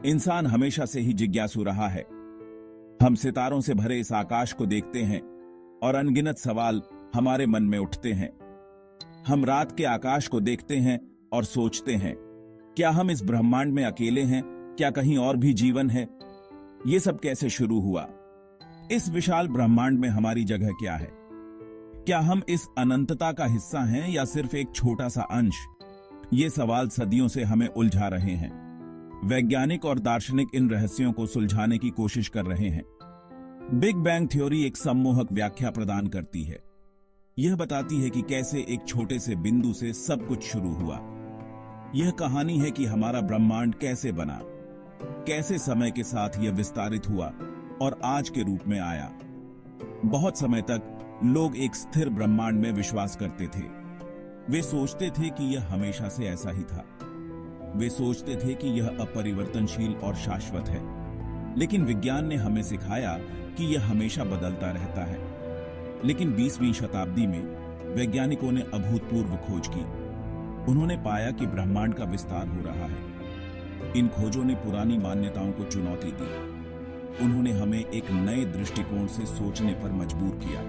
इंसान हमेशा से ही जिज्ञासु रहा है। हम सितारों से भरे इस आकाश को देखते हैं और अनगिनत सवाल हमारे मन में उठते हैं। हम रात के आकाश को देखते हैं और सोचते हैं, क्या हम इस ब्रह्मांड में अकेले हैं? क्या कहीं और भी जीवन है? ये सब कैसे शुरू हुआ? इस विशाल ब्रह्मांड में हमारी जगह क्या है? क्या हम इस अनंतता का हिस्सा हैं या सिर्फ एक छोटा सा अंश? ये सवाल सदियों से हमें उलझा रहे हैं। वैज्ञानिक और दार्शनिक इन रहस्यों को सुलझाने की कोशिश कर रहे हैं। बिग बैंग थ्योरी एक सम्मोहक व्याख्या प्रदान करती है। यह बताती है कि कैसे एक छोटे से बिंदु से सब कुछ शुरू हुआ। यह कहानी है कि हमारा ब्रह्मांड कैसे बना, कैसे समय के साथ यह विस्तारित हुआ और आज के रूप में आया। बहुत समय तक लोग एक स्थिर ब्रह्मांड में विश्वास करते थे। वे सोचते थे कि यह हमेशा से ऐसा ही था। वे सोचते थे कि यह अपरिवर्तनशील और शाश्वत है। लेकिन विज्ञान ने हमें सिखाया कि यह हमेशा बदलता रहता है। लेकिन 20वीं शताब्दी में वैज्ञानिकों ने अभूतपूर्व खोज की। उन्होंने पाया कि ब्रह्मांड का विस्तार हो रहा है। इन खोजों ने पुरानी मान्यताओं को चुनौती दी। उन्होंने हमें एक नए दृष्टिकोण से सोचने पर मजबूर किया।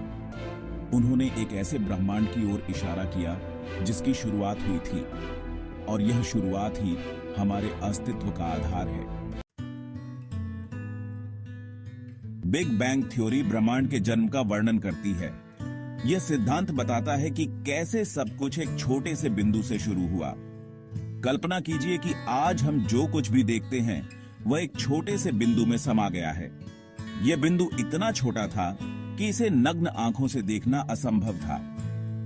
उन्होंने एक ऐसे ब्रह्मांड की ओर इशारा किया जिसकी शुरुआत हुई थी, और यह शुरुआत ही हमारे अस्तित्व का आधार है। बिग बैंग थ्योरी ब्रह्मांड के जन्म का वर्णन करती है। यह सिद्धांत बताता है कि कैसे सब कुछ एक छोटे से बिंदु से शुरू हुआ। कल्पना कीजिए कि आज हम जो कुछ भी देखते हैं वह एक छोटे से बिंदु में समा गया है। यह बिंदु इतना छोटा था कि इसे नग्न आंखों से देखना असंभव था।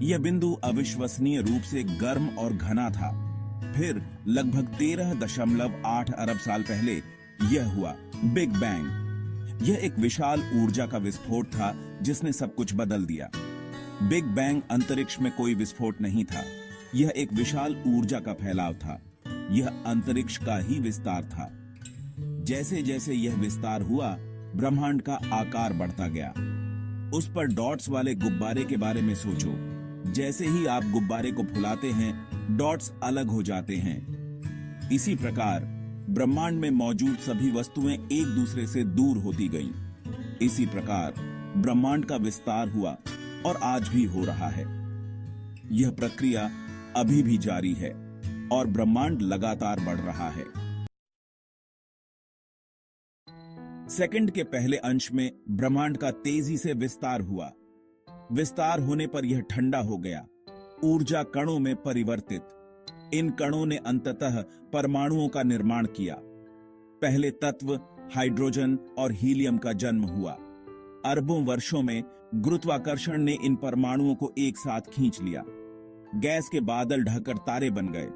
यह बिंदु अविश्वसनीय रूप से गर्म और घना था। फिर लगभग 13.8 अरब साल पहले यह हुआ, बिग बैंग। यह एक विशाल ऊर्जा का विस्फोट था जिसने सब कुछ बदल दिया। बिग बैंग अंतरिक्ष में कोई विस्फोट नहीं था। यह एक विशाल ऊर्जा का फैलाव था। यह अंतरिक्ष का ही विस्तार था। जैसे जैसे यह विस्तार हुआ, ब्रह्मांड का आकार बढ़ता गया। उस पर डॉट्स वाले गुब्बारे के बारे में सोचो। जैसे ही आप गुब्बारे को फुलाते हैं, डॉट्स अलग हो जाते हैं। इसी प्रकार ब्रह्मांड में मौजूद सभी वस्तुएं एक दूसरे से दूर होती गईं। इसी प्रकार ब्रह्मांड का विस्तार हुआ और आज भी हो रहा है। यह प्रक्रिया अभी भी जारी है और ब्रह्मांड लगातार बढ़ रहा है। सेकंड के पहले अंश में ब्रह्मांड का तेजी से विस्तार हुआ। विस्तार होने पर यह ठंडा हो गया, ऊर्जा कणों में परिवर्तित। इन कणों ने अंततः परमाणुओं का निर्माण किया। पहले तत्व हाइड्रोजन और हीलियम का जन्म हुआ। अरबों वर्षों में गुरुत्वाकर्षण ने इन परमाणुओं को एक साथ खींच लिया। गैस के बादल ढहकर तारे बन गए।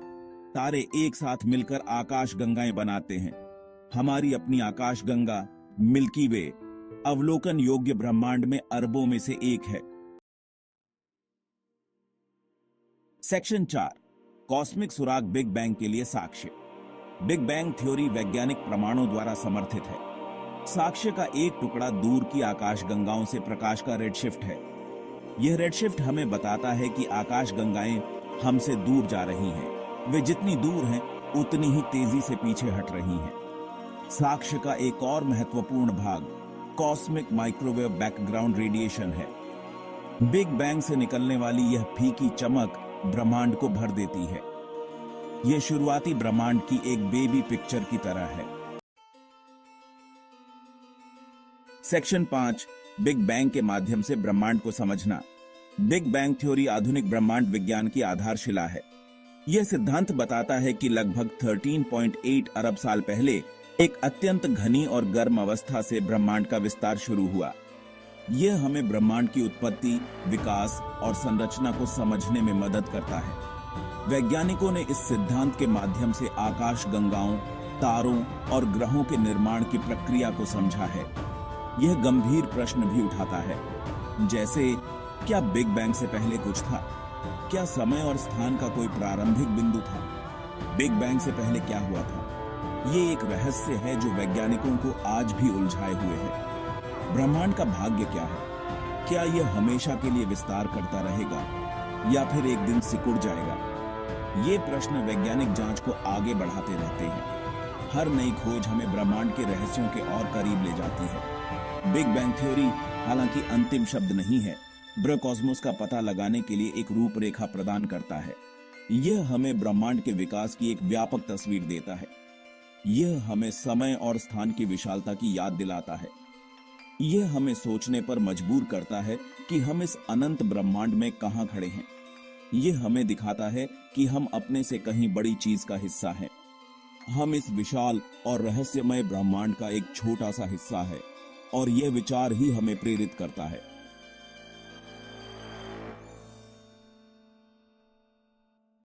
तारे एक साथ मिलकर आकाश गंगाएं बनाते हैं। हमारी अपनी आकाश गंगा मिल्की वे अवलोकन योग्य ब्रह्मांड में अरबों में से एक है। सेक्शन 4, कॉस्मिक सुराग बिग बैंग के लिए साक्ष्य। बिग बैंग थ्योरी वैज्ञानिक प्रमाणों द्वारा समर्थित है। साक्ष्य का एक टुकड़ा दूर की आकाश गंगाओं से प्रकाश का रेडशिफ्ट है। यह रेडशिफ्ट हमें बताता है कि आकाश गंगाएं हमसे दूर जा रही हैं। वे जितनी दूर हैं उतनी ही तेजी से पीछे हट रही हैं। साक्ष्य का एक और महत्वपूर्ण भाग कॉस्मिक माइक्रोवेव बैकग्राउंड रेडिएशन है। बिग बैंग से निकलने वाली यह फीकी चमक ब्रह्मांड को भर देती है। यह शुरुआती ब्रह्मांड की एक बेबी पिक्चर की तरह है। सेक्शन 5, बिग बैंग के माध्यम से ब्रह्मांड को समझना। बिग बैंग थ्योरी आधुनिक ब्रह्मांड विज्ञान की आधारशिला है। यह सिद्धांत बताता है कि लगभग 13.8 अरब साल पहले एक अत्यंत घनी और गर्म अवस्था से ब्रह्मांड का विस्तार शुरू हुआ। यह हमें ब्रह्मांड की उत्पत्ति, विकास और संरचना को समझने में मदद करता है। वैज्ञानिकों ने इस सिद्धांत के माध्यम से आकाश गंगाओं, तारों और ग्रहों के निर्माण की प्रक्रिया को समझा है। यह गंभीर प्रश्न भी उठाता है, जैसे क्या बिग बैंग से पहले कुछ था? क्या समय और स्थान का कोई प्रारंभिक बिंदु था? बिग बैंग से पहले क्या हुआ था? ये एक रहस्य है जो वैज्ञानिकों को आज भी उलझाए हुए है। ब्रह्मांड का भाग्य क्या है? क्या यह हमेशा के लिए विस्तार करता रहेगा या फिर एक दिन सिकुड़ जाएगा? ये प्रश्न वैज्ञानिक जांच को आगे बढ़ाते रहते हैं। हर नई खोज हमें ब्रह्मांड के रहस्यों के और करीब ले जाती है। बिग बैंग थ्योरी हालांकि अंतिम शब्द नहीं है, ब्रह्मकॉस्मोस का पता लगाने के लिए एक रूपरेखा प्रदान करता है। यह हमें ब्रह्मांड के विकास की एक व्यापक तस्वीर देता है। यह हमें समय और स्थान की विशालता की याद दिलाता है। यह हमें सोचने पर मजबूर करता है कि हम इस अनंत ब्रह्मांड में कहां खड़े हैं। यह हमें दिखाता है कि हम अपने से कहीं बड़ी चीज का हिस्सा हैं। हम इस विशाल और रहस्यमय ब्रह्मांड का एक छोटा सा हिस्सा है और यह विचार ही हमें प्रेरित करता है।